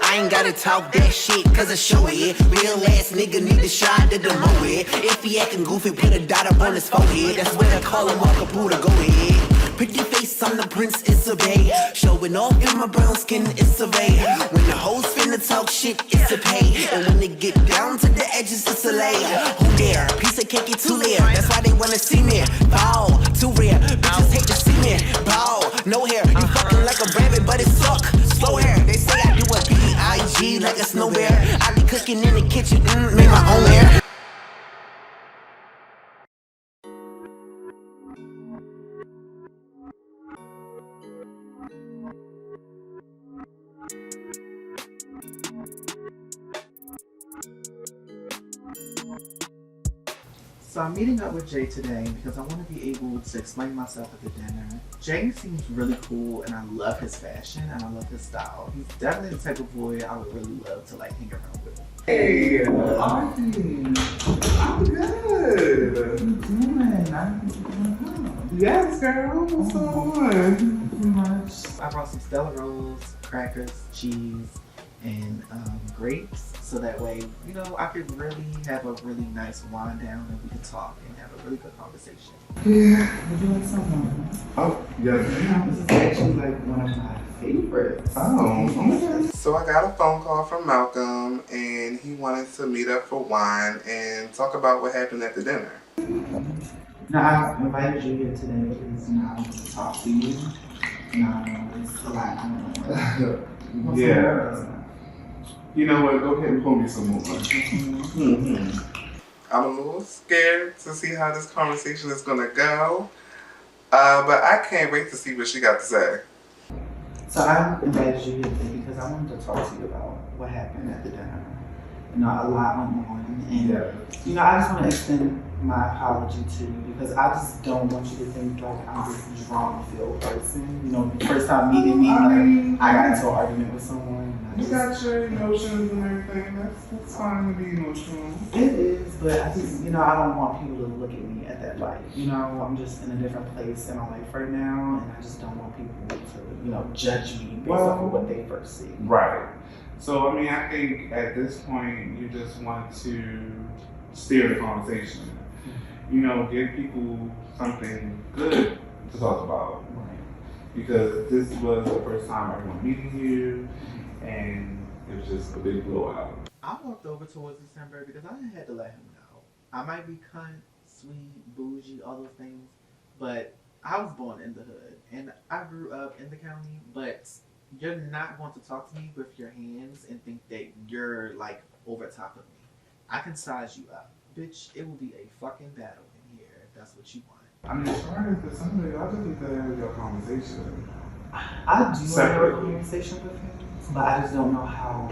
I ain't gotta talk that shit, cause I show it. Real ass nigga need to shine to demo it. If he acting goofy, put a dot up on his forehead. That's when I call him Walker to go ahead. Pretty face, I'm the prince, it's a bay. Showing off in my brown skin, it's a bay. When the hoes finna talk shit, it's a pay. And when they get down to the edges, it's a lay. Who dare? Piece of cake, it's too layer. That's why they wanna see me. Bow, too rare. Bitches hate to see me. Bow, no hair. You fucking like a rabbit, but it suck. Slow hair. They say I do a B.I.G. like a snow bear. I be cooking in the kitchen, make my own hair. So I'm meeting up with Jay today because I want to be able to explain myself at the dinner. Jay seems really cool and I love his fashion and I love his style. He's definitely the type of boy I would really love to like hang around with. Hey, I'm good. How you doing? Yes, girl. What's going on? I brought some Stella Rolls, crackers, cheese, and grapes, so that way, you know, I could really have a really nice wind down and we could talk and have a really good conversation. Yeah. Would you like some? Oh, yes. Yeah, this is actually like one of my favorites. Oh, okay. So I got a phone call from Malcolm and he wanted to meet up for wine and talk about what happened at the dinner. Now, I invited you here today because, you know, I want to talk to you. You know, it's a lot. Yeah. You know what? Go ahead and pull me some more. I'm a little scared to see how this conversation is gonna go, but I can't wait to see what she got to say. So I invited you here today because I wanted to talk to you about what happened at the dinner. You know, a lot went on, and you know, I just want to extend my apology to you because I just don't want you to think like I'm this drama-filled person. You know, the first time meeting me, like, I got into an argument with someone. You got your emotions and everything. That's fine to be emotional. It is, but I just, you know, I don't want people to look at me at that light. You know, I'm just in a different place in my life right now, and I just don't want people to, you know, judge me based off of what they first see. Right. So, I mean, I think at this point, you just want to steer the conversation. You know, give people something good to talk about. Right. Because this was the first time everyone meeting you, and it was just a big blowout. I walked over towards December because I had to let him know. I might be cunt, sweet, bougie, all those things, but I was born in the hood, and I grew up in the county, but you're not going to talk to me with your hands and think that you're, like, over top of me. I can size you up. Bitch, it will be a fucking battle in here if that's what you want. I mean, as far as the Sunday, I just need to have your conversation. I do have a conversation with him, but I just don't know how.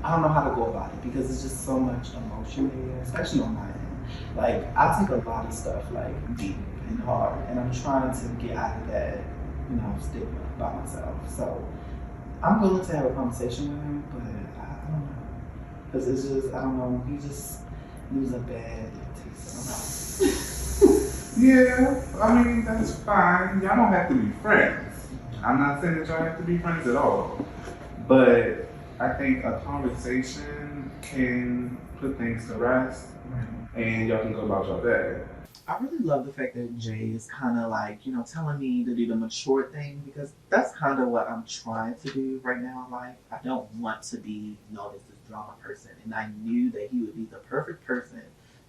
I don't know how to go about it because there's just so much emotion there, especially on my end. Like, I take a lot of stuff like deep and hard, and I'm trying to get out of that, you know, stigma by myself. So I'm willing to have a conversation with him, but I don't know, because it's just, I don't know, he just leaves a bad taste in my mouth. Yeah, I mean, that's fine. Y'all don't have to be friends. I'm not saying that y'all have to be friends at all. But I think a conversation can put things to rest, and y'all can go about your day. I really love the fact that Jay is kind of like, you know, telling me to do the mature thing because that's kind of what I'm trying to do right now in life. I don't want to be known as this drama person, and I knew that he would be the perfect person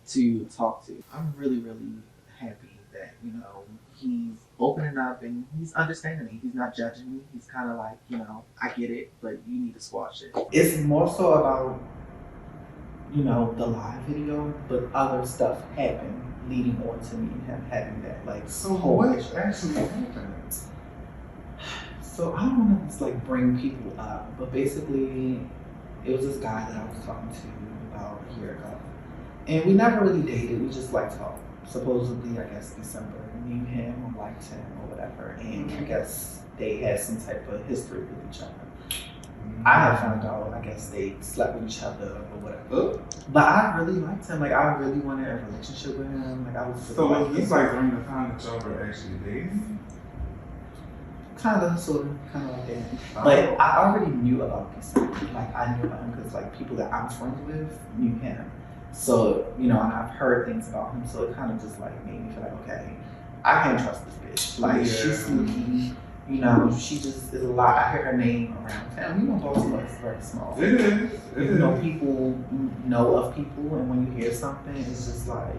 to talk to. I'm really, really happy that, you know, he's opening up and he's understanding me. He's not judging me. He's kind of like, you know, I get it, but you need to squash it. It's more so about, you know, the live video, but other stuff happened leading on to me and him having that, like, So what actually happened? So I don't want to just like bring people up, but basically it was this guy that I was talking to about a year ago. And we never really dated, we just like talked. Supposedly, I guess December, me and him liked him or whatever. And I guess they had some type of history with each other. I had found out, I guess they slept with each other or whatever. But I really liked him. Like, I really wanted a relationship with him. Like, I was So was this like during the time that y'all were actually dating? kind of, sort of, kind of like that. But I already knew about this. Like, I knew about him because, like, people that I'm friends with knew him. So, you know, and I've heard things about him. So it kind of just, like, made me feel like, okay, I can't trust this bitch. Like, she's sneaky. You know, she just is a lot. I hear her name around town. You know, Baltimore is very small. It is. You know, people know of people, and when you hear something, it's just like,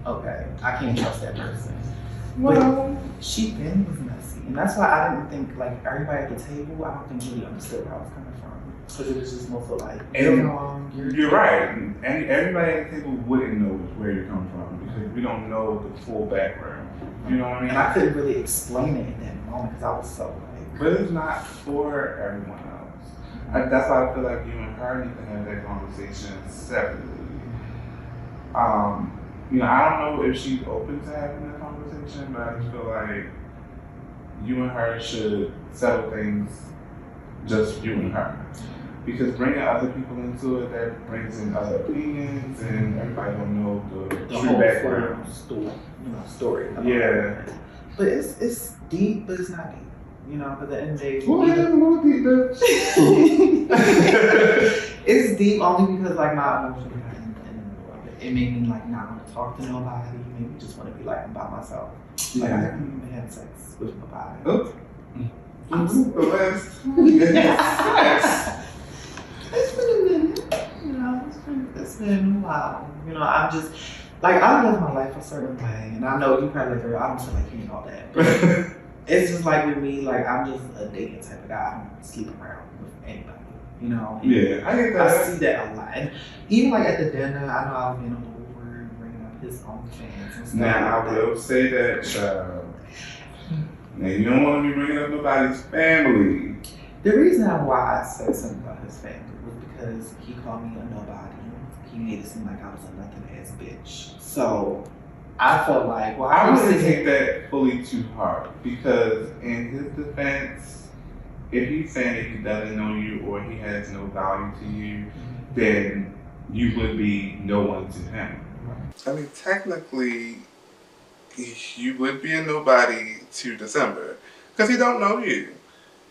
okay, I can't trust that person. Well, But she then was messy, and that's why I didn't think like everybody at the table. I don't think really understood where I was coming from, because it was just more so like, you're right. And everybody at the table wouldn't know where you're coming from because we don't know the full background. You know what I mean? And I couldn't really explain it in that moment because I was so like. But it's not for everyone else. That's why I feel like you and her need to have that conversation separately. You know, I don't know if she's open to having that conversation, but I just feel like you and her should settle things just you and her. Because bringing other people into it, that brings in other opinions, and everybody don't know the true whole background. Story. Yeah. But it's deep, but it's not deep. You know, at the end of the day, What is more deep, bitch? it's deep only because like my emotions got in the middle of it. It made me like not want to talk to nobody. It made me just want to be like by myself. Like I haven't even had sex with nobody. Oh. The last 2 years. It's been a minute. You know, it's been a while. You know, I'm just like I live my life a certain way, and I know you probably girl. I don't feel like you and all that. But it's just like with me, like I'm just a dating type of guy. I don't sleep around with anybody. You know. Yeah, I get that. I see that a lot, and even like at the dinner, I know I've been over and bringing up his own fans and stuff. Now like I will say that, child. Now you don't want to be bringing up nobody's family. The reason why I said something about his family was because he called me a nobody. He made it seem like I was a nothing ass bitch. So I felt like, well, I wouldn't take that fully too hard because in his defense, if he's saying that he doesn't know you or he has no value to you, then you would be no one to him. I mean, technically, you would be a nobody to December because he don't know you.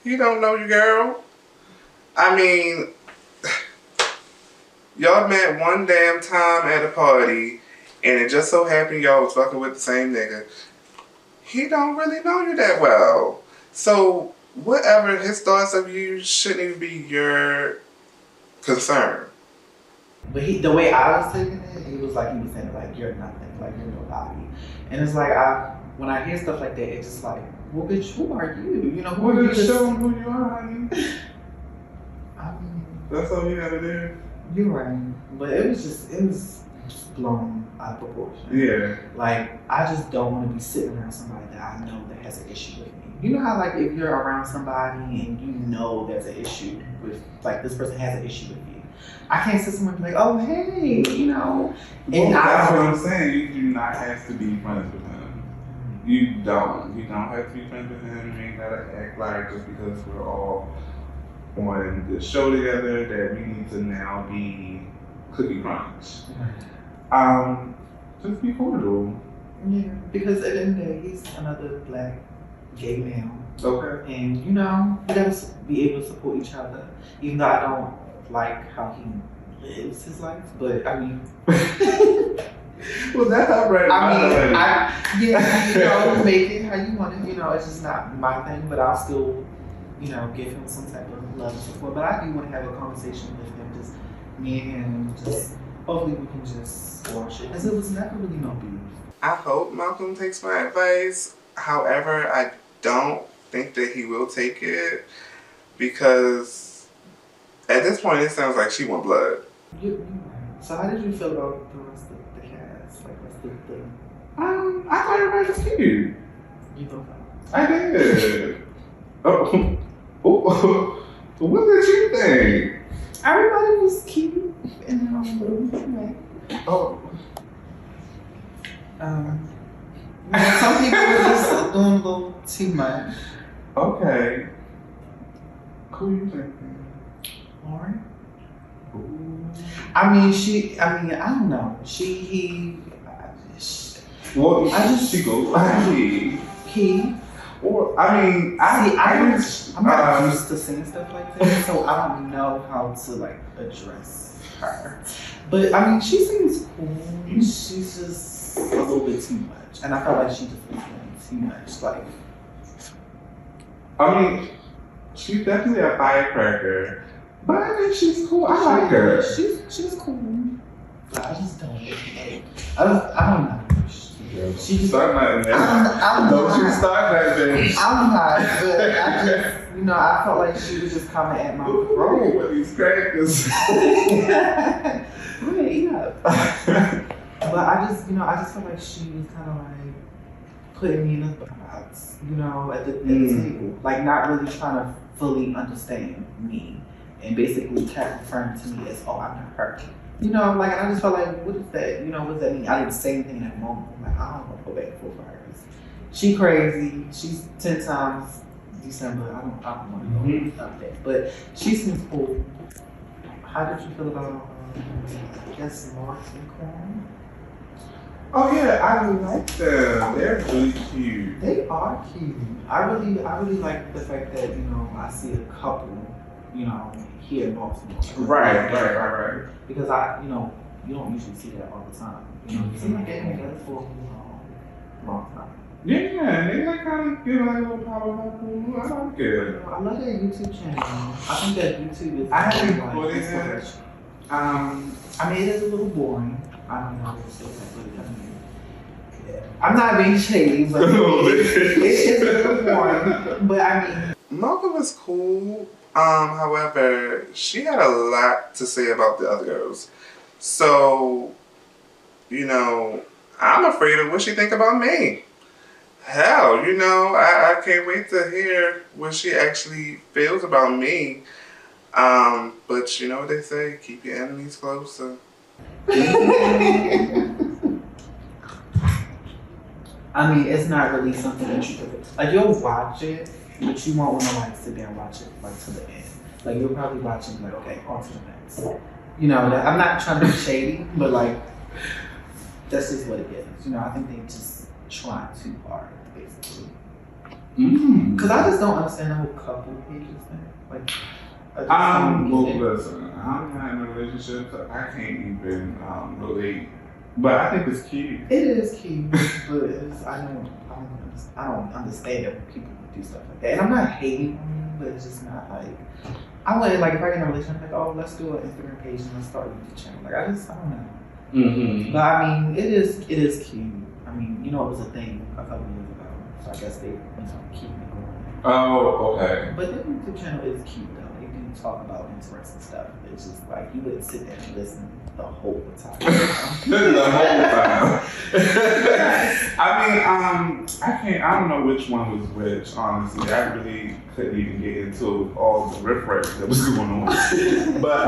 He don't know you, girl. I mean, y'all met one damn time at a party and it just so happened y'all was fucking with the same nigga. He don't really know you that well. So whatever his thoughts of you shouldn't even be your concern. But the way I was taking it, he was saying like you're nothing, like you're nobody. And it's like when I hear stuff like that, it's just like, well, bitch, who are you? You know, who are you? Just show him who you are, honey. I mean, That's all you gotta do. you're right, but it was just blown out of proportion. Yeah. Like I just don't want to be sitting around somebody that I know that has an issue with me. You know how like if you're around somebody and you know there's an issue with like this person has an issue with you. I can't sit somewhere and be like, oh hey, you know. Well, that's what I'm saying. You do not have to be friends with him. You don't. You don't have to be friends with him. You ain't gotta act like just because we're all on the show together that we need to now be cookie crunch. Just be cordial. Yeah, because at the end of the day, he's another black gay male. Okay. And you know, we gotta be able to support each other. Even though I don't like how he lives his life, but I mean, Well, that's all right. you know, make it how you want it. You know, it's just not my thing, but I'll still, you know, give him some type of love and support. But I do want to have a conversation with him, just me and him, just hopefully we can just squash it, because it was never really no beef. I hope Malcolm takes my advice. However, I don't think that he will take it because at this point it sounds like she want blood. You're right. So how did you feel about the rest of the cast? Like, what's the thing? I thought everybody was cute. You thought I did. Oh, what did you think? everybody was cute in their own little way. Oh, You know, some people were just doing a little too much. okay. Who you thinking? Lauren? I don't know. Well, I just- she goes like He. Or I mean, I'm not used to saying stuff like that, so I don't know how to like address her. But I mean, she seems cool. She's just a little bit too much, and I felt like she just was doing too much. Like, I mean, she's definitely a firecracker, but I think she's cool. I like her. She's cool. I just don't like. I don't know. She just start nothing there. Don't you start that bitch. I'm not, but I just, I felt like she was just coming at my throat with these crackers. Wait, eat up. But I just felt like she was kind of like putting me in a box, at the table, like not really trying to fully understand me, and basically kept referring to me as, oh, I'm not her. And I just felt like, what is that? What does that mean? I didn't say anything in that moment. I'm like, I don't want to go back and forth with her. She crazy. She's 10 times December. I don't want to go up there. But she seems cool. How did you feel about, I guess, Mark and Corn? Oh yeah, I like them. They're really cute. They are cute. I really like the fact that, I see a couple, here in Baltimore. Right. Because you don't usually see that all the time. You seem like they've been together for a long time. Yeah, and they like kind of give like a little pop up. I like it. I love their YouTube channel. I think that YouTube is. I haven't like, put it in. I mean, it is a little boring. I don't know if it's I'm not being shady, but it is a little boring. But I mean, Mocha was cool. However, she had a lot to say about the other girls. So, I'm afraid of what she think about me. Hell, I can't wait to hear what she actually feels about me. But you know what they say, keep your enemies closer. I mean, it's not really something that you could, like, you'll watch it, but you won't want to like sit there and watch it like to the end. Like you'll probably watch it and be like, okay, on to the next. I'm not trying to be shady, but like that's just what it is. I think they just try too hard, basically. Because I just don't understand the whole couple pages thing. Like, listen, I'm not in a relationship, so I can't even relate. But I think it's cute. It is cute, but I don't understand that people would do stuff like that. And I'm not hating on you, but it's just not like I wouldn't like if I get in a relationship, I'm like, oh, let's do an Instagram page and let's start a YouTube channel. Like I don't know. But I mean, it is cute. I mean, it was a thing a couple years ago, so I guess they keep it going. Oh, okay. But the YouTube channel is cute though. They do talk about interesting stuff. It's just like you wouldn't sit there and listen the whole time. The whole time. I don't know which one was which, honestly. I really couldn't even get into all the riffraff that was going on. But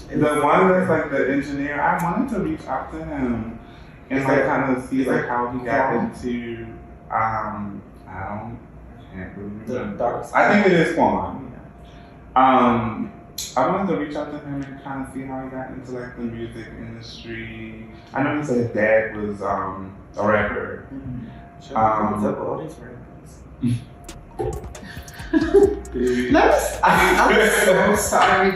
the one that's like the engineer, I wanted to reach out to him and like kind of see like how he got into I can't remember. I think it is Quan. I wanted to reach out to him and kind of see how he got into like the music industry. I know he said his dad was a rapper. I'm so sorry.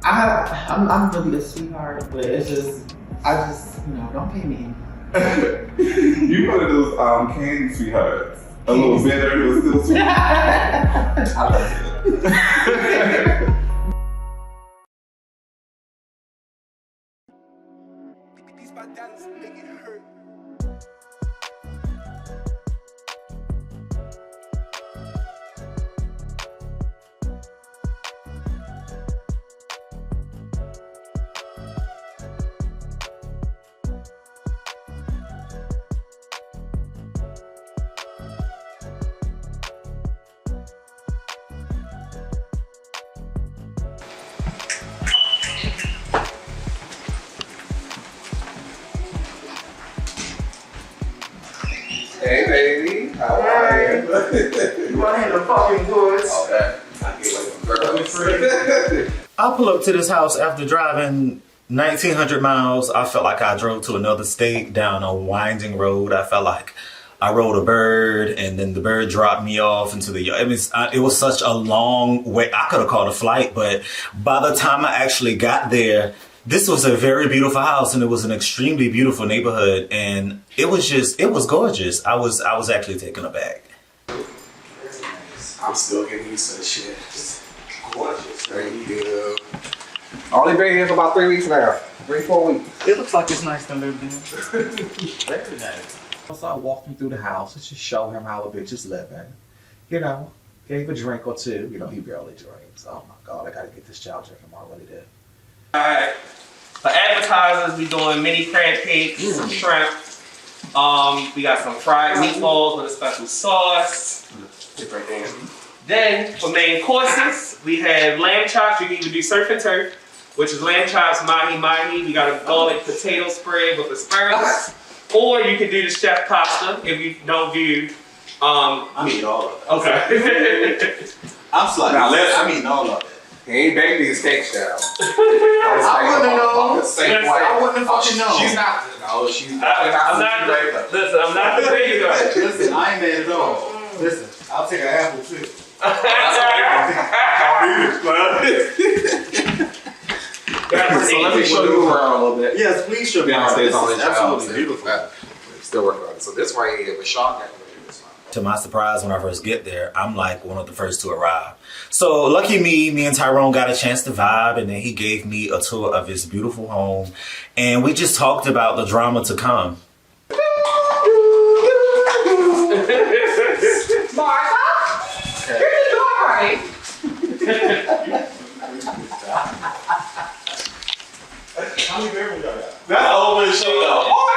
I'm really a sweetheart, but it's just don't pay me. You one of those candy sweethearts. A little bitter, but still sweet. I love it. Hey baby, how are you? You want to hit the fucking woods? Okay. I pull up to this house after driving 1,900 miles. I felt like I drove to another state down a winding road. I felt like I rode a bird, and then the bird dropped me off into the yard. It was such a long way. I could have called a flight, but by the time I actually got there, this was a very beautiful house, and it was an extremely beautiful neighborhood, and it was gorgeous. I was actually taken aback. I'm still getting used to the shit. Just gorgeous. There you go. Only been here for about 3 weeks now. 3-4 weeks. It looks like it's nice to live in. Very nice. So I walked him through the house and just show him how the bitch is living. You know, gave a drink or two. You know, he barely drinks. Oh my God, I gotta get this child drinking more. I really do. Alright. For appetizers, we doing mini crab cakes, some shrimp. We got some fried meatballs with a special sauce. Right there. Then for main courses, we have lamb chops. You can either do surf and turf, which is lamb chops, mahi mahi. We got a garlic potato spread with asparagus. Or you can do the chef pasta if you don't do. I mean all of it. Okay. I'm sorry. Now listen. I mean all of it. He ain't baking these cakes down. I wouldn't know. I wouldn't fucking know. She's not. No, she's not. I'm not. Listen, I'm not the baker. Listen, I ain't mad at all. Listen, I'll take an apple too. So let me show you around a little bit. Yes, please show me. Downstairs This on is the absolutely job. beautiful. We're still working on it. So this right here, with Sean got to do this one. To my surprise, when I first get there, I'm like one of the first to arrive. So lucky me and Tyrone got a chance to vibe, and then he gave me a tour of his beautiful home, and we just talked about the drama to come. How many bedrooms y'all got? That's over the show. Oh,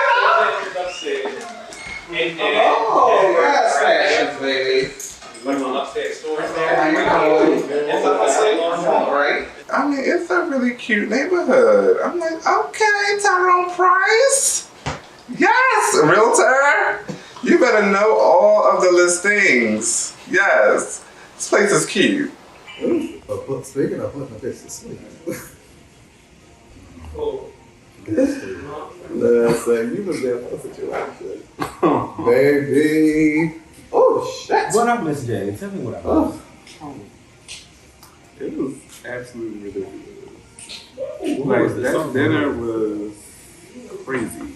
gas stations, baby. Upstairs storage Right. I mean, it's a really cute neighborhood. I'm like, okay, Tyrone Price. Yes, realtor. You better know all of the listings. Yes. This place is cute. Speaking of putting a bitch to sleep. Listen, you was there for the situation. Baby. Oh, shit. What happened yesterday? Tell me what happened. It was absolutely ridiculous. What Like was this? that dinner was crazy.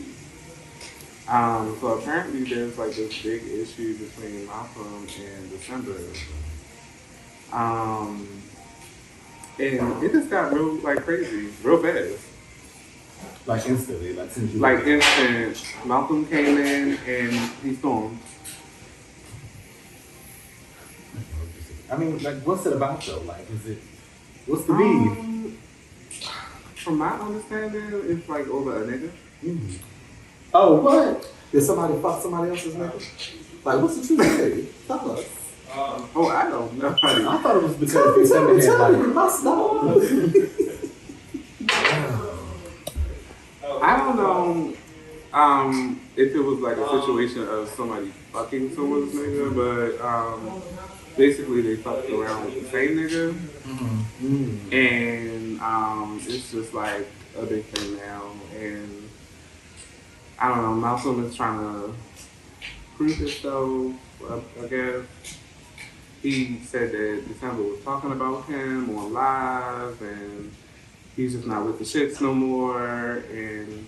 So apparently there's like this big issue between Malcolm and December. And it just got real like crazy, real fast. Like instantly, like since you Like instant. Malcolm came in and he stormed. I mean, like, what's it about though? Like, what's the beef? From my understanding, it's like over a nigga. Mm-hmm. Oh, what? Did somebody fuck somebody else's nigga? Like, what's the truth say? Tell us. Oh, I don't know. I thought it was because his stomach had like. I don't know if it was like a situation of somebody fucking someone's nigga, but basically they fucked around with the same nigga. Mm-hmm. And it's just like a big thing now. And I don't know, Malcolm is trying to prove himself, I guess. He said that December was talking about him on live and he's just not with the shits no more, and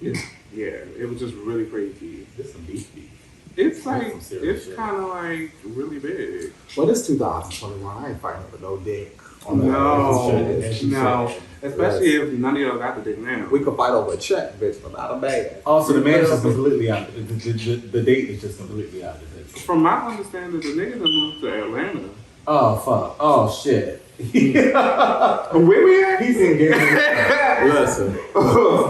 it was just really crazy. This some beef. It's like some serious it's shit. kind of like really big. Well, it's 2021. I ain't fighting for no dick. No, especially if none of y'all got the dick now. We could fight over a check, bitch, but not a bag. Also, the man is just completely out. The date is just completely out of the picture. From my understanding, the nigga done moved to Atlanta. Oh fuck! Oh shit! Where we at? He's engaged. Listen,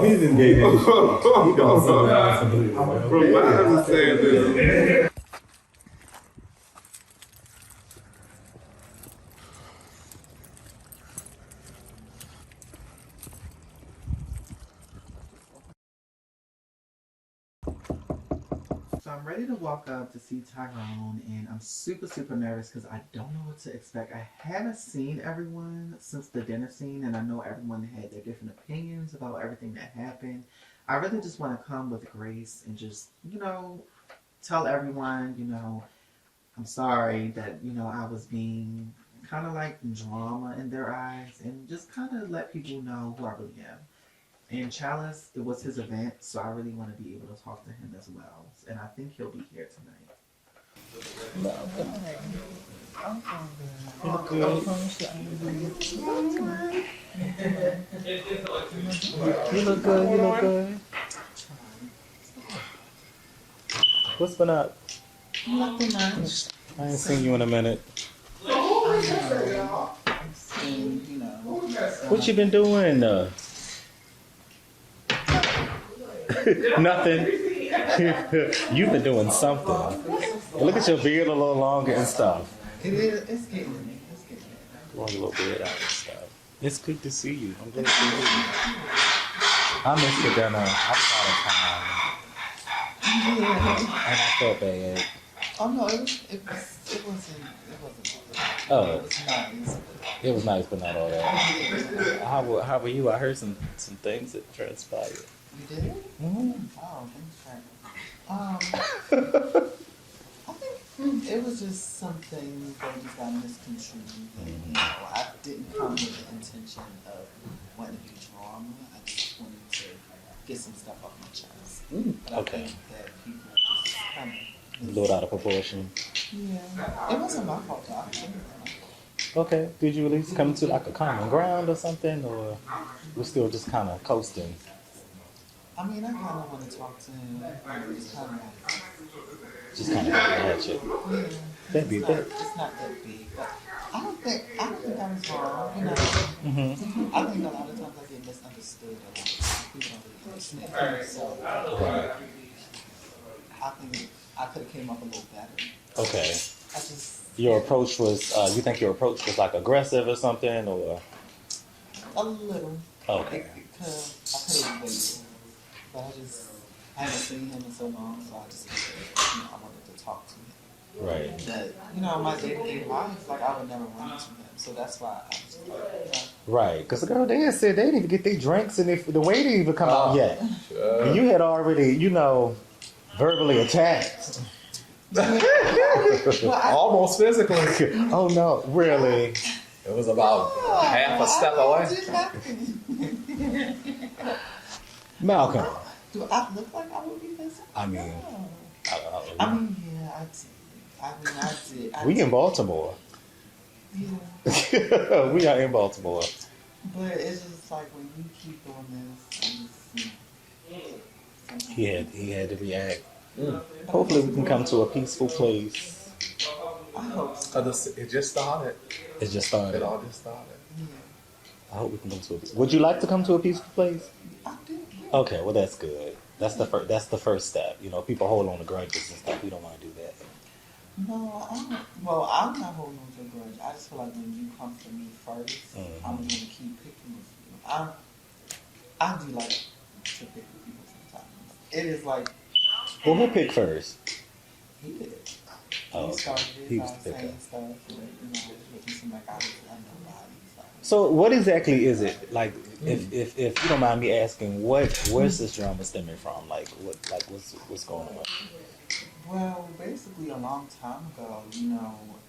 he's engaged. He doing something else completely. From my understanding. So I'm ready to walk up to see Tyrone, and I'm super, super nervous because I don't know what to expect. I haven't seen everyone since the dinner scene, and I know everyone had their different opinions about everything that happened. I really just want to come with grace and just, tell everyone, I'm sorry that, I was being kind of like drama in their eyes and just kind of let people know who I really am. And Chalice, it was his event, so I really want to be able to talk to him as well. And I think he'll be here tonight. You look good. You look good. You look good. What's been up? Nothing much. I ain't seen you in a minute. What you been doing? Nothing. You've been doing something. Look at your beard a little longer and stuff. It is. It's getting me. Long little beard out and stuff. It's good to see you. I'm glad to see you. I missed the dinner. I was out of town. And I felt bad. Oh no, it wasn't. Oh. It was nice. It was nice, but not all that. How were you? I heard some things that transpired. You did? Mm-hmm. Oh, thanks, I think it was just something that just got misconstrued. And, I didn't come with the intention of wanting to be drama. I just wanted to get some stuff off my chest. But I Okay. think that people just kind of A little out of proportion. Yeah, it wasn't my fault. I think Okay. Did you at least come to like a common ground or something, or we're still just kind of coasting? I mean, I kind of want to talk to him. It's kind of like, Just kind of at you. That'd be that. it's not that big, but I don't think I was wrong. I think a lot of times I get misunderstood. A lot. People don't really understand. So I think I could have came up a little better. Okay. I just Your approach was, you think your approach was like aggressive or something, or? a little. Okay. Because I could have waited, but I haven't seen him in so long, so I just I wanted to talk to him. Right. That my day-to-day life, like I would never run into him, so that's why I was like, Right. Because the girl there said they didn't even get their drinks and the way didn't even come out yet. And you had already, verbally attacked. Almost physically. Oh no, really? It was about half a step away. Malcolm. Do I look like I would be physical? I mean, No. I don't know. I mean, yeah, I did. We in Baltimore. Yeah. We are in Baltimore. But it's just like when you keep doing this, He had to react. Hopefully we can come to a peaceful place. I hope so. It just started. It just started. It all just started. I hope we can come to a. Would you like to come to a peaceful place? I do. Okay, well that's good. That's the first. That's the first step. People hold on to grudges and stuff. We don't want to do that. No, I'm not holding on to a grudge. I just feel like when you come to me first, I'm going to keep picking with you. I do like to pick with people sometimes. It is like, Well, who picked first? he did. Oh, He okay. started He it was by the picker. saying stuff, making seem like I was nobody. So what exactly is it? Like, if you don't mind me asking, where's this drama stemming from? What's going on? Well, basically a long time ago,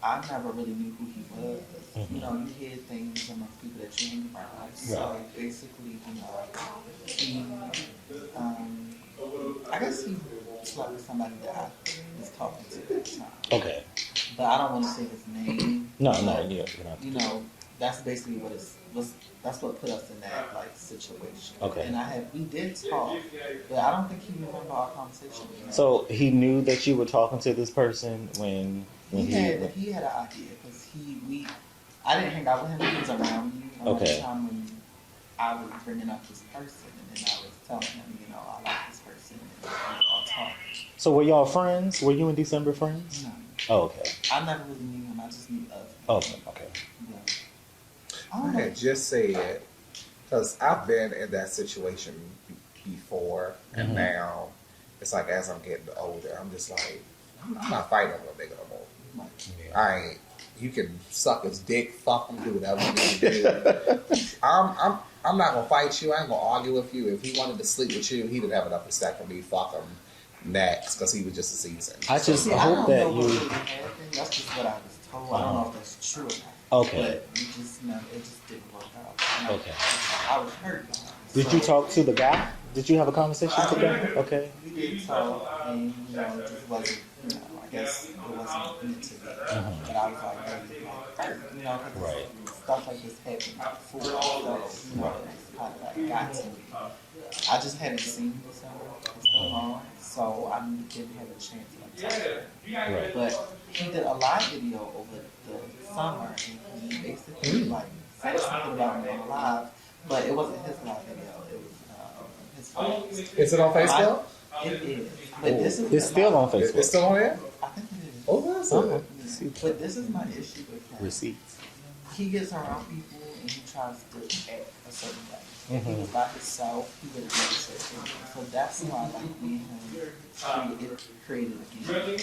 I never really knew who he was. You hear things amongst people that you hang around. So basically, he, I guess he slept with somebody that I was talking to at the time. Okay. But I don't want to say his name. No, you're not. That's basically that's what put us in that situation. Okay. And we did talk, but I don't think he remembered our conversation. So he knew that you were talking to this person when he had an idea because I didn't hang out with him. He was around me. Okay. The time when I was bringing up this person, and then I was telling him, I like this person, and we all talked. So were y'all friends? Were you and December friends? No, Oh, okay. I never really knew him. I just knew of him. Okay. Yeah. I had just said, because I've been in that situation before, and now it's like as I'm getting older, I'm just like, I'm not fighting with a nigga no more. You can suck his dick, fuck him, do whatever you need to do. I'm not gonna fight you. I ain't gonna argue with you. If he wanted to sleep with you, he didn't have enough respect for me. Fuck him next, because he was just a season. I just See, I hope don't that know what you. really happened. That's just what I was told. I don't know if that's true or not. Okay. But you just know it just didn't work out. Okay. I was hurt. Did you talk to the guy? Did you have a conversation with the guy? Okay. We did talk, and it just wasn't. I guess it wasn't meant to be. But I was like, really hurt, because stuff like this happened before. So it's kind of like got to me. I just hadn't seen him so long, so I didn't have a chance to talk to him. Right. But he did a live video over the summer, and he basically said something about me on live, but it wasn't his live video. It was his phone. Is it on Facebook? It is. But this is It's still on Facebook. It's still on there? I think it is. Oh, that's it. But this is my issue with him. Receipts. He gets around people and he tries to act a certain way. If he was by himself, he would have done a certain thing. So that's why like me and him created again.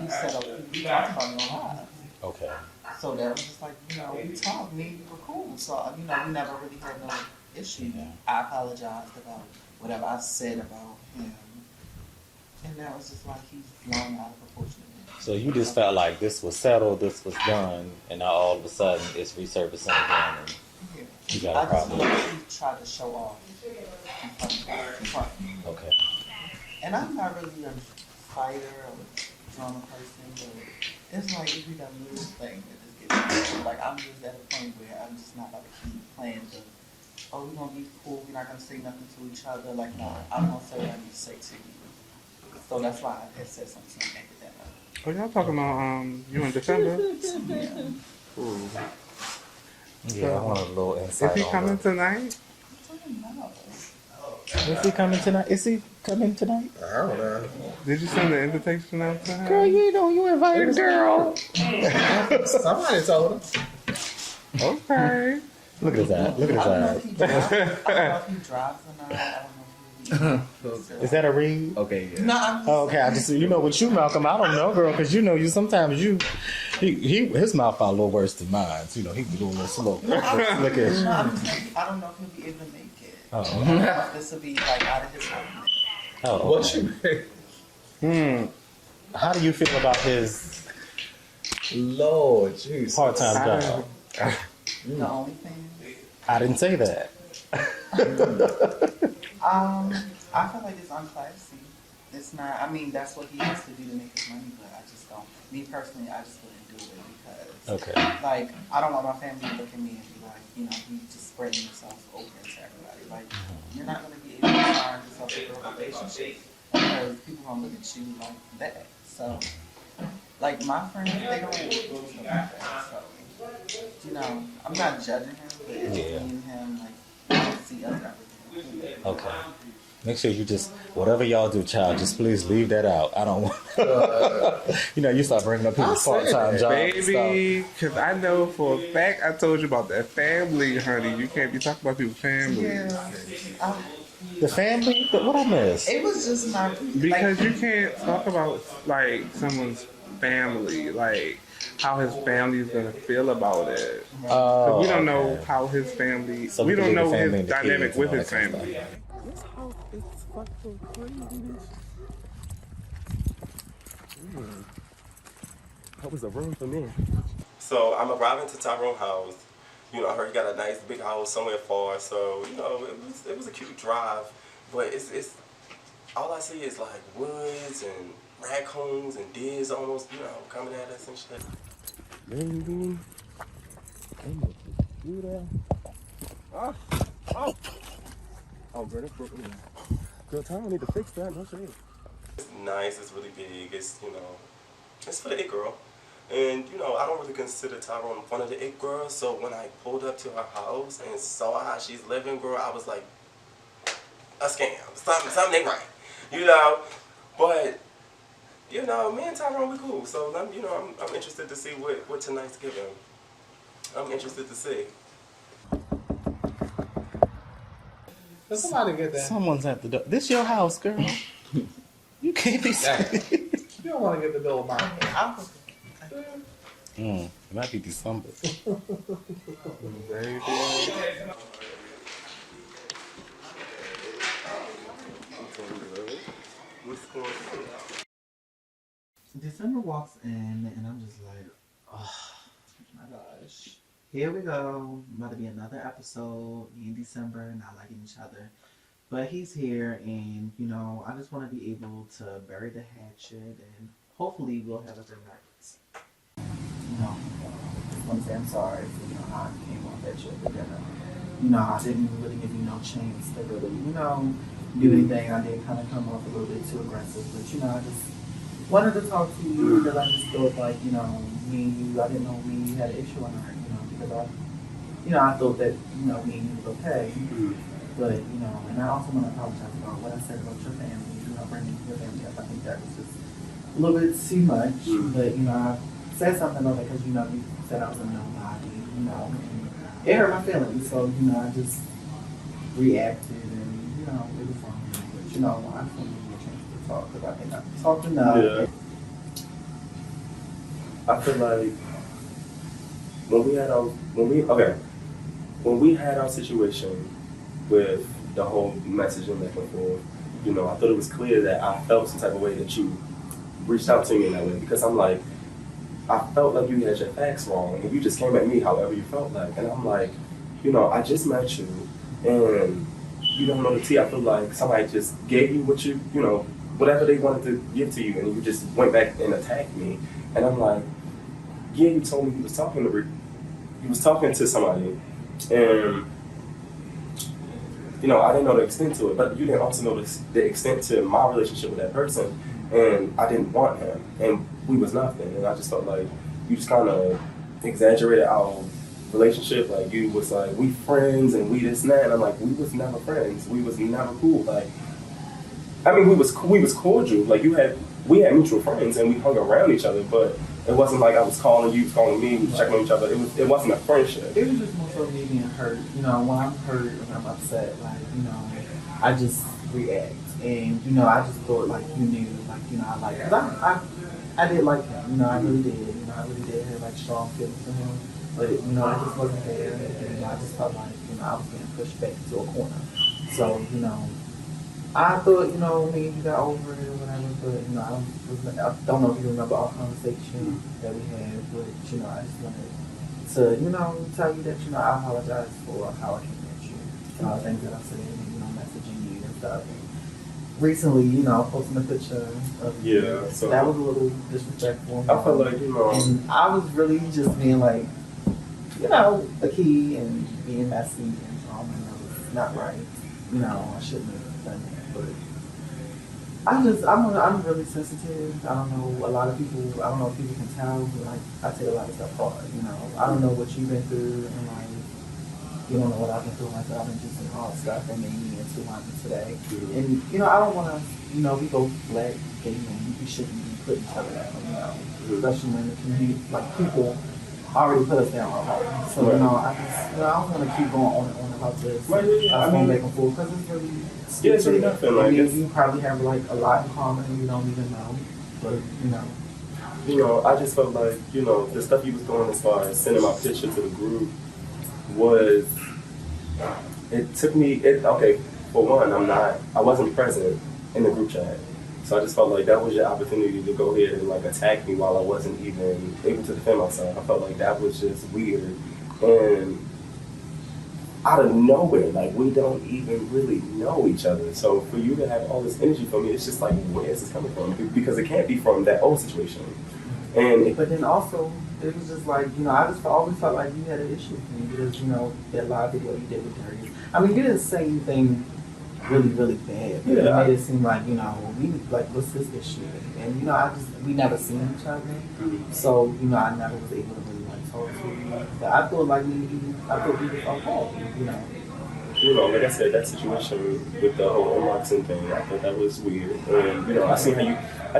He set up, we talked about it on live. Okay. So that was just like, we talked, we were cool. So, we never really had no issue. I apologized about whatever I said about him. And that was just like he's blown out of proportion. So you just felt like this was settled, this was done, and now all of a sudden it's resurfacing again, and you got a I just problem. feel like he tried to show off in front of me. Okay. And I'm not really a fighter or drama person, but it's like if we done lose thing, it just gets like I'm just at a point where I'm just not about to keep playing the we're gonna be cool, we're not gonna say nothing to each other, like no, I'm gonna say what I need to say to you. So that's why I had said something like that. Oh, y'all talking about you in December? Ooh. Yeah, I want a little insight. Is he on coming that. tonight? Is he coming tonight? Is he coming tonight? I don't know. Did you send the invitation out to him? Girl, you invited girl. Somebody told him. Okay. Look at his eyes. Look at his I don't know eyes. if he drives, I don't know if he drives or not. I don't know if he Is that a read? Okay, yeah. No, I'm just Oh, okay, I just with you, Malcolm, I don't know, girl, because you sometimes his mouth out a little worse than mine. So, he can do a little slow. Look at No, you. I'm just saying, I don't know if he'll be able to make it. Oh. I don't know if this will be like out of his element. Oh, What you mean? How do you feel about his Lord Jesus. part-time job? The only thing. I didn't say that. I feel like it's unclassy. It's not. I mean, that's what he has to do to make his money, but I just don't. Me personally, I just wouldn't do it because, Okay. like, I don't want my family to look at me and be like, he just spreading himself open to everybody. Like, you're not going to be able to find yourself a real relationship because people gonna look at you like that. So, like, my friends, they don't do stuff like that. So, I'm not judging him, but it's just me and him, like, I don't see us everything. Okay. Make sure you just, whatever y'all do, child, just please leave that out. I don't want, you start bringing up people's part-time jobs and Baby, because I know for a fact I told you about that family, honey. You can't be talking about people's family. Yeah. stuff. The family? What I miss? It was just my. Because you can't talk about, like, someone's family, like, how his family is going to feel about it. Oh, We don't know okay. how his family, So we don't the know family his and the dynamic kids with and his all that kind of family. stuff. This house is fucking crazy. That was a room for me. So I'm arriving to Tyrone house. I heard he got a nice big house somewhere far. So it was a cute drive, but it's all I see is like woods and raccoons and deers almost coming at us and shit. Baby. You there? Oh, girl, that's broken. Girl, Tyron need to fix that. No shade. It's nice. It's really big. It's it's for the it girl. And I don't really consider Tyrone one of the it girls. So when I pulled up to her house and saw how she's living, girl, I was like, a scam. Something ain't right. But me and Tyrone, we cool. So I'm interested to see what tonight's giving. I'm interested to see. Does somebody get that? Someone's at the door. This your house, girl. You can't be saying. You don't want to get the door mine. It might be December. December walks in, and I'm just like, oh my gosh. Here we go. About to be another episode. Me and December not liking each other. But he's here, and, you know, I just want to be able to bury the hatchet, and hopefully we'll have a good night. You know, I just want to say I'm sorry for, you know, how I came off that shit together. You know, I didn't really give you no chance to really, you know, do anything. I did kind of come off a little bit too aggressive, but, you know, I just wanted to talk to you because I just thought, like, you know, me and you, I didn't know me and you had an issue on her, you know, because I thought that, you know, me and you was okay. But, you know, and I also want to apologize about what I said about your family, you know, bringing your family up. I think that was just a little bit too much. But, you know, I said something about it because, you know, you said I was a nobody, you know, and it hurt my feelings. So, you know, I just reacted and, you know, it was wrong. But, you know, I just want to give you a chance to talk because I think I've talked enough. Yeah. I feel like when we had our situation with the whole messaging back and forth, you know, I thought it was clear that I felt some type of way that you reached out to me in that way because I'm like, I felt like you had your facts wrong and you just came at me however you felt like. And I'm like, you know, I just met you and you don't know the tea. I feel like somebody just gave you what you know, whatever they wanted to give to you and you just went back and attacked me. And I'm like, yeah, you told me you was talking to somebody and you know, I didn't know the extent to it, but you didn't also know the extent to my relationship with that person, and I didn't want him, and we was nothing, and I just felt like you just kind of exaggerated our relationship, like you was like, we friends, and we this and that, and I'm like, we was never friends, we was never cool, like, I mean, we was cordial, like we had mutual friends, and we hung around each other, but it wasn't like I was calling you, calling me, checking on each other. It wasn't a friendship. It was just more so me being hurt. You know, when I'm hurt and I'm upset, like, you know, I just react. And, you know, I just thought, like, you knew, like, you know, I like, because I did like him. You know, I really did. You know, I really did have, like, strong feelings for him. But, you know, I just wasn't there. And, you know, I just felt like, you know, I was being pushed back into a corner. So, you know, I thought, you know, me and you got over it or whatever, but, you know, I don't know if you remember our conversation that we had, but, you know, I just wanted to, you know, tell you that, you know, I apologize for how I came at you and all the things that I said, and, you know, messaging you and stuff. And recently, you know, posting a picture of you. So that was a little disrespectful. I felt like, you know. And I was really just being like, you know, a key and being messy and you know, it's not right. You know, I shouldn't have done that. But I'm really sensitive. I don't know a lot of people. I don't know if people can tell, but like I take a lot of stuff hard. You know, I don't know what you've been through, and like you don't know what I've been through myself. I've been through some hard stuff that made me into who I am today. And you know, I don't want to. You know, we both black gay men. We shouldn't be putting each other down. You know, especially when the community, like people, already put us down already. So you know, I don't want to keep going on and on about this. I mean, make them fool because it's really. Yeah, it's really nothing. Like, you probably have like a lot in common and you don't even know, but you know. You know, I just felt like, you know, the stuff you was doing as far as sending my picture to the group was, it took me, okay, for one, I wasn't present in the group chat. So I just felt like that was your opportunity to go ahead and like attack me while I wasn't even able to defend myself. I felt like that was just weird. And out of nowhere, like we don't even really know each other. So for you to have all this energy for me, it's just like, where is this coming from? Because it can't be from that old situation. But then also, it was just like, you know, I just always felt like you had an issue with me because, you know, that live video you did with Darius. I mean, you didn't say anything really, really bad. But it made it seem like, you know, we like, what's this issue? And, you know, we never seen each other. So, you know, I never was able to really like talk to you. But I thought like we was okay, you know. You know, like I said, that situation with the whole unboxing thing, I thought that was weird. And, you know, I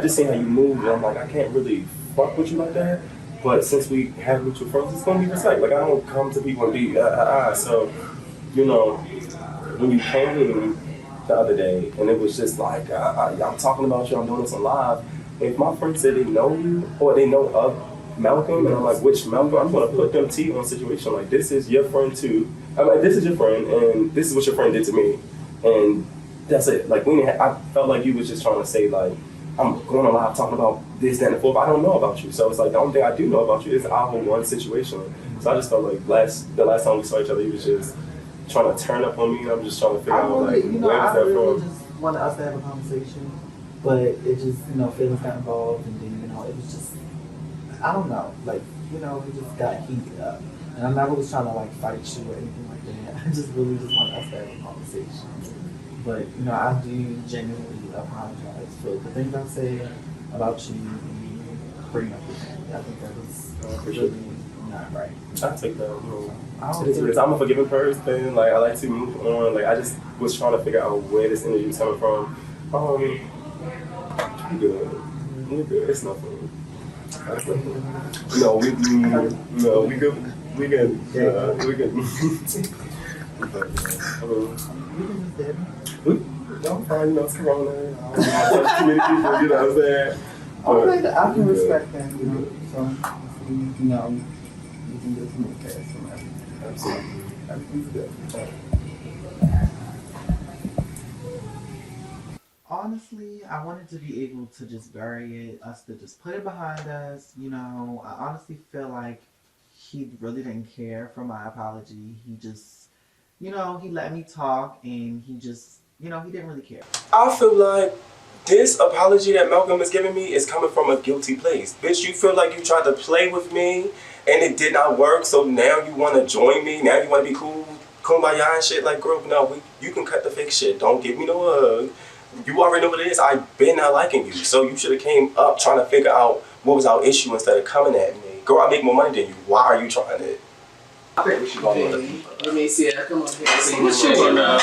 just seen how you moved, and I'm like, I can't really fuck with you like that. But since we have mutual friends, it's gonna be respect. Like I don't come to people and be So, you know, when you came the other day, and it was just like, I'm talking about you, I'm doing this on live. If my friends say they know you or they know of Malcolm, and I'm like, which Malcolm? I'm gonna put them to you on a situation like this is your friend too. I'm like, this is your friend, and this is what your friend did to me, and That's it. Like I felt like you was just trying to say like, I'm going on live talking about this, that, and the fourth. I don't know about you. So it's like the only thing I do know about you is our one situation. So I just felt like the last time we saw each other, you was just trying to turn up on me. And I'm just trying to figure out like, you know, where was I that really from? just wanted us to have a conversation, but it just, you know, feelings got involved, and then, you know, it was just, I don't know, like, you know, we just got heated up. And I never was trying to like fight you or anything like that. I just really just wanted us to have a conversation. But, you know, I do genuinely apologize for the things I said about you and bringing up your family. I think that was really not right. I take that. It is what it is. I'm a forgiving person. Like I like to move on. Like I just was trying to figure out where this energy was coming from. You good. You're good. It's nothing. No, we good. We good. We good. Don't find us Corona. I don't touch too many people, you know what I'm saying? Okay, I can respect that, you know. So, you know, you can just move past from everything. Absolutely. Everything's good. Honestly, I wanted to be able to just bury it, us to just put it behind us. You know, I honestly feel like he really didn't care for my apology. He just, you know, he let me talk and he just, you know, he didn't really care. I feel like this apology that Malcolm is giving me is coming from a guilty place. Bitch, you feel like you tried to play with me and it did not work, so now you want to join me? Now you want to be cool, kumbaya and shit? Like, girl, no, you can cut the fake shit. Don't give me no hug. You already know what it is. I've been not liking you, so you should have came up trying to figure out what was our issue instead of coming at me. Girl, I make more money than you. Why are you trying it? I think we should go on. Let me see it. Come on here. See What you doing now?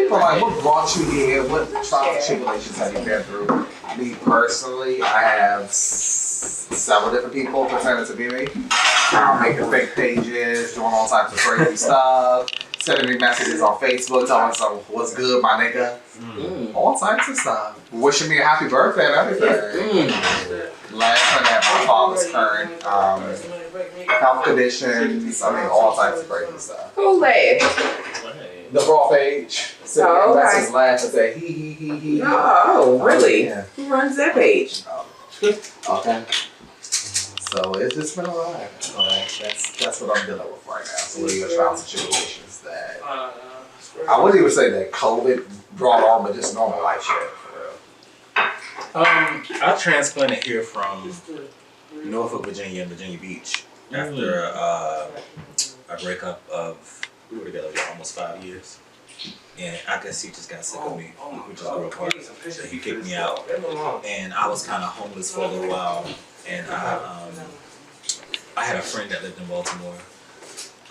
Like, what brought you here? What trials and tribulations have you been through? Me personally, I have several different people pretending to be me. Making fake pages, doing all types of crazy stuff, sending me messages on Facebook telling me what's good, my nigga. All types of stuff. Wishing me a happy birthday and everything. Laughing at my father's current health conditions. I mean, all types of crazy stuff. Who laughed? The raw page. Oh, okay. Messages laugh and say he. Oh, really? Yeah. Who runs that page? Okay. So it's just been a ride. That's what I'm dealing with right now. So what are your trials and tribulations that I wouldn't even say that COVID brought on, but just normal life shit for real. I transplanted here from Norfolk, Virginia, and Virginia Beach after a breakup of, we were together for almost 5 years. And I guess he just got sick of me. We just grew apart. So he kicked me out. And I was kind of homeless for a little while. And I had a friend that lived in Baltimore.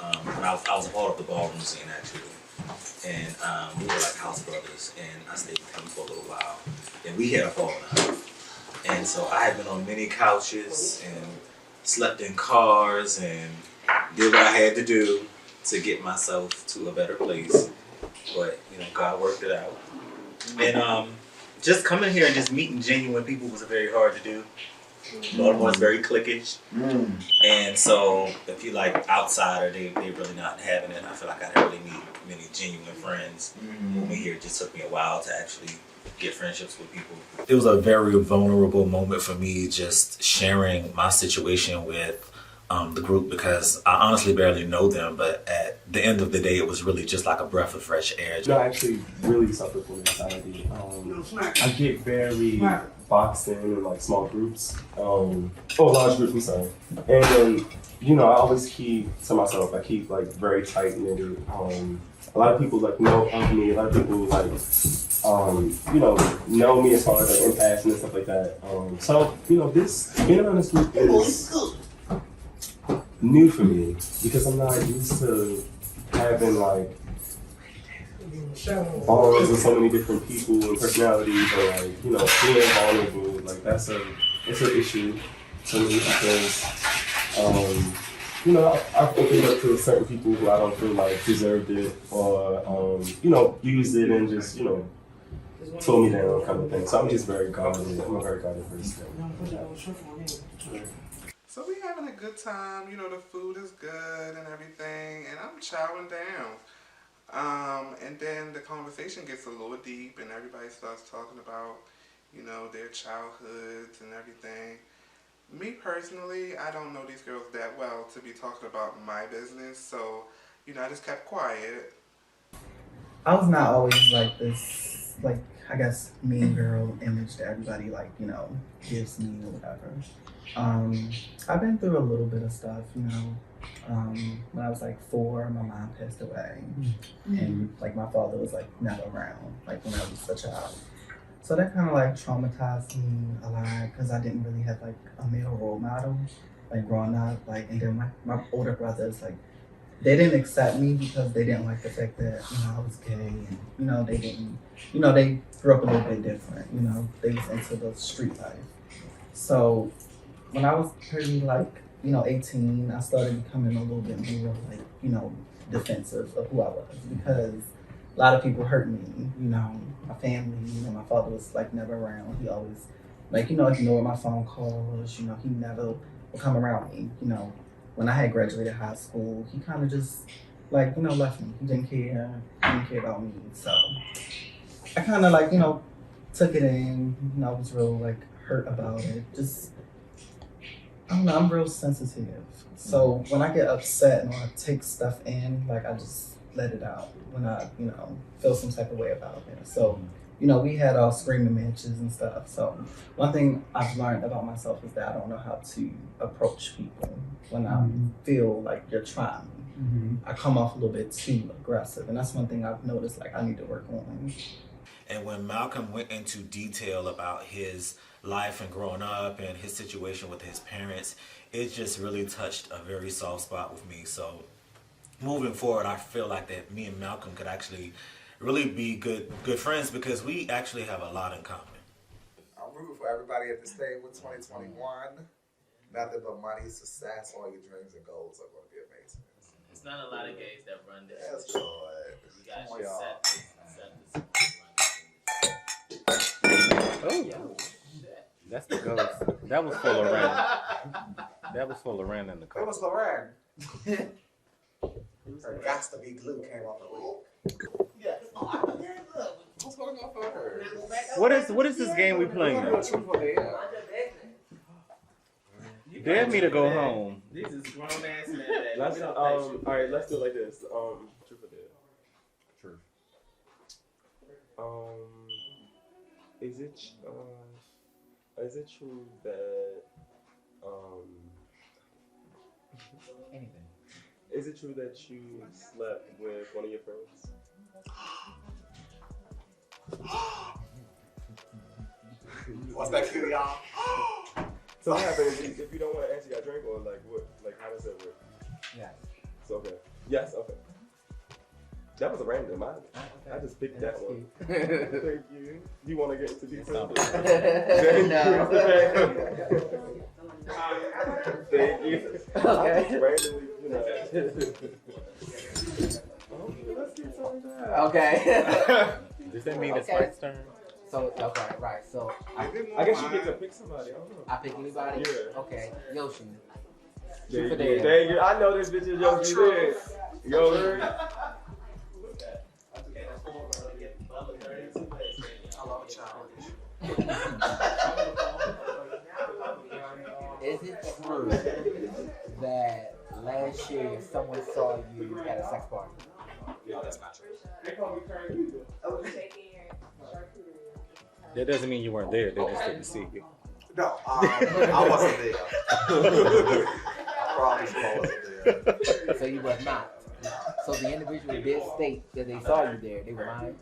And I was a part of the ballroom scene actually. And we were like house brothers. And I stayed with him for a little while. And we had a falling out. And so I had been on many couches and slept in cars and did what I had to do to get myself to a better place. But, you know, God worked it out. And just coming here and just meeting genuine people was very hard to do. Baltimore's very cliquish. And so if you like outsider, they really not having it. I feel like I didn't really meet many genuine friends. Moving here, it just took me a while to actually get friendships with people. It was a very vulnerable moment for me just sharing my situation with the group because I honestly barely know them, but at the end of the day, it was really just like a breath of fresh air. No, I actually really suffer from anxiety. I get very boxed in like small groups. Large groups, I'm sorry. And then, you know, I always keep to myself. I keep like very tight knitted. A lot of people like know of me. A lot of people like, you know me as far as like impasse and stuff like that. So, you know, this being around this group is new for me because I'm not used to having like bonds with so many different people and personalities or like, you know, being vulnerable. Like it's an issue to me because you know, I've opened up to certain people who I don't feel like deserved it or you know, used it and just, you know, tore me down kind of thing. So I'm just very guarded. I'm a very guarded person. So we having a good time, you know, the food is good and everything, and I'm chowing down. And then the conversation gets a little deep and everybody starts talking about, you know, their childhoods and everything. Me personally, I don't know these girls that well to be talking about my business, so, you know, I just kept quiet. I was not always like this, like, I guess, mean girl image that everybody, like, you know, gives me or whatever. I've been through a little bit of stuff, you know. When I was like 4, my mom passed away, and like my father was like never around, like when I was a child. So that kind of like traumatized me a lot because I didn't really have like a male role model, like growing up. Like, and then my older brothers, like, they didn't accept me because they didn't like the fact that, you know, I was gay, and, you know, they didn't, you know, they grew up a little bit different, you know, they was into the street life. So when I was pretty like, you know, 18, I started becoming a little bit more like, you know, defensive of who I was because a lot of people hurt me, you know, my family, you know, my father was like never around. He always, like, you know, ignored my phone calls, you know, he never would come around me, you know. When I had graduated high school, he kind of just, like, you know, left me. He didn't care about me. So I kind of, like, you know, took it in. You know, I was real, like, hurt about it. Just, I don't know, I'm real sensitive. So when I get upset and when I take stuff in, like, I just let it out when I, you know, feel some type of way about it. So, you know, we had our screaming matches and stuff. So one thing I've learned about myself is that I don't know how to approach people when I feel like you're trying me. I come off a little bit too aggressive, and that's one thing I've noticed, like, I need to work on. And when Malcolm went into detail about his life and growing up and his situation with his parents, it just really touched a very soft spot with me. So moving forward, I feel like that me and Malcolm could actually really be good friends because we actually have a lot in common. I'm rooting for everybody at this table. 2021. Nothing but money, success, all your dreams and goals are going to be amazing. It's not a lot of gays that run this. Yes, Lord. You guys Come on, should y'all. set this. Oh, yeah. That's the ghost. That was for Lorraine. That was for Lorraine in the car. It was Lorraine. Her gots to be glue came off the wheel. Yes. What's going on for her? What is this game we playing? Dare me to go home. This is grown ass man. Let's all right. Let's do it like this. Truth or dare? Truth. Is it true that Anything. Is it true that you slept with one of your friends? What's that cute, y'all? So what happens if you don't want to answer your drink, or like what? Like how does that work? Yes. So okay. Yes. Okay. That was a random. I just picked that one. Thank you. You want to get into detail? No. Thank you. Okay. Randomly, you know. Let's get something down. Okay. Does that mean it's Okay. Mike's turn? So, okay, right. So, I guess you get to pick somebody. I don't know. I pick anybody? Yeah. Okay. Yoshi. There For you go. There you go. I know this bitch is Yoshi. Yoshi. Is it true that last year someone saw you at a sex party? No, that's not true. That doesn't mean you weren't there. They just didn't see you. No, I wasn't there. I promise I wasn't there. So you was not. So the individual did state that they saw you there. They were lying?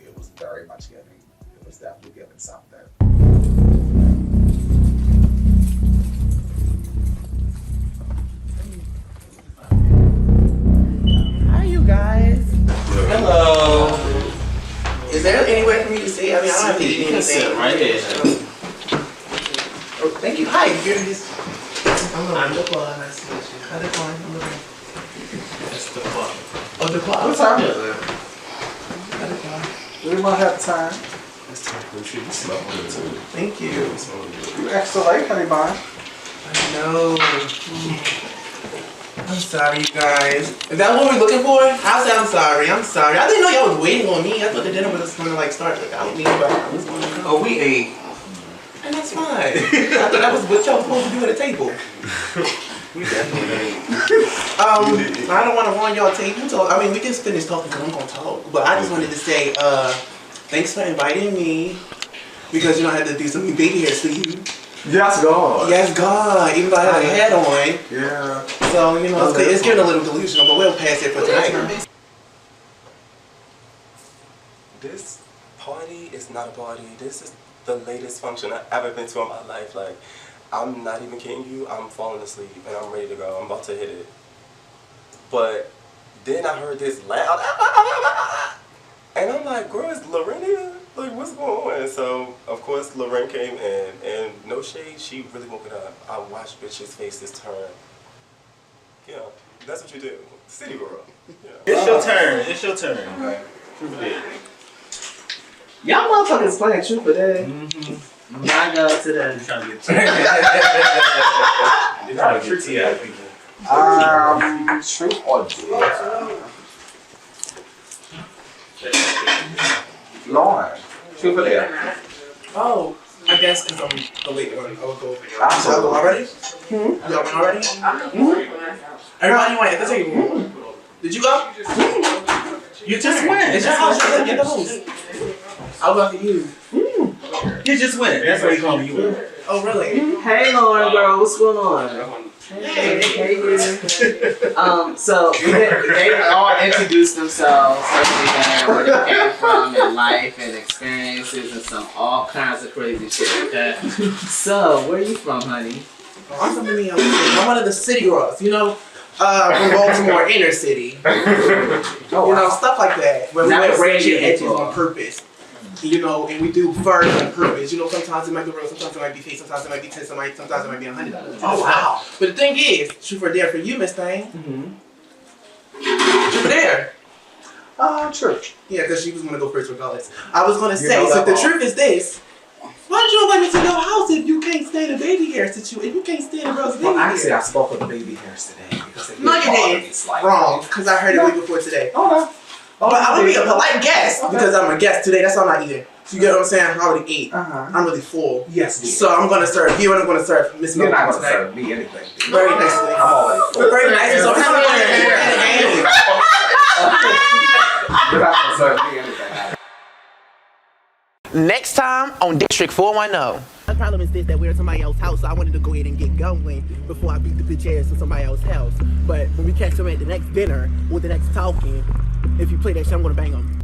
It was very much giving. It was definitely giving something. Hi, you guys. Hello. Is there anywhere for me to sit? I mean, I don't have to eat anything. right there. Oh, thank you. Hi, you're this. I'm the boy. Nice to meet you. How the boy? That's the fuck. Oh, the boy. What time is it? We might have time. It's time for you. You smell good too. Thank you. You smell good. You extra late, honey bun. I know. sorry, you guys. Is that what we're looking for? I'll say I'm sorry. I'm sorry. I didn't know y'all was waiting on me. I thought the dinner was gonna like start without me, but I was gonna come. Oh, we ate. And that's fine. I thought that was what y'all was supposed to do at the table. We definitely ate. I don't want to ruin y'all table talk. I mean, we can finish talking because I'm gonna talk. But I just wanted to say, thanks for inviting me. Because you know I had to do some baby hairs for you. Yes, God. Yes, God. Even though I had a hat on. Yeah. So, you know, it's getting a little delusional, but we'll pass it for tonight. This party is not a party. This is the latest function I've ever been to in my life. Like, I'm not even kidding you. I'm falling asleep and I'm ready to go. I'm about to hit it. But then I heard this loud, and I'm like, girl, is Lorraine here? Like, what's going on? So, of course, Lorraine came in, and no shade, she really woke it up. I watched bitches' faces turn. Yeah, that's what you do. City girl. Yeah. It's your turn. It's your turn. Okay. Y'all motherfuckers playing truth or dare. My God, today. You're trying to get You're trying to get tea out of people. Truth or dare? Lauren, truth or dare? Oh, I guess because I'm the late one. I'll go. Absolutely. Y'all go already? Y'all went already? Everybody went at the table. Did you go? You just went. It's your house. You get the host. I'll go after you. You just went. That's why you call me you. Oh, really? Hey, Lauren, girl, what's going on? Hey, so they all introduced themselves, where they came from in life and experiences and all kinds of crazy shit. Okay. So, where are you from, honey? I'm from Minneapolis. I'm one of the city girls. You know, from Baltimore, inner city. You know, stuff like that. Where we wear ratchet edges on purpose. You know, and we do furs on purpose. You know, sometimes it might be real, sometimes it might be fake, sometimes it might be 10, sometimes it might be $100. Oh, wow. But the thing is, truth or dare for you, Miss Thing. Truth or dare? Church. Yeah, because she was going to go first regardless. I was going to say, so the truth is this. Why don't you invite me to your house if you can't stand the baby hairs if you can't stand the girl's baby hairs? Well, actually, I spoke with the baby hairs today. Because No, you didn't. Wrong, because I heard it way before today. Oh, but I'm going to be a polite guest because I'm a guest today. That's why I'm not eating. So you get what I'm saying? I already ate. I'm really full. Yes, dear. So I'm going to serve you and I'm going to serve Miss You're Milton not going to today. serve me anything. Very nicely. I'm always full. Very nicely. So come on. You're not going to serve me anything. Next time on District 410. The problem is this, that we're at somebody else's house, so I wanted to go ahead and get going before I beat the bitch ass to somebody else's house. But when we catch them at the next dinner or the next talking, if you play that shit, I'm going to bang them.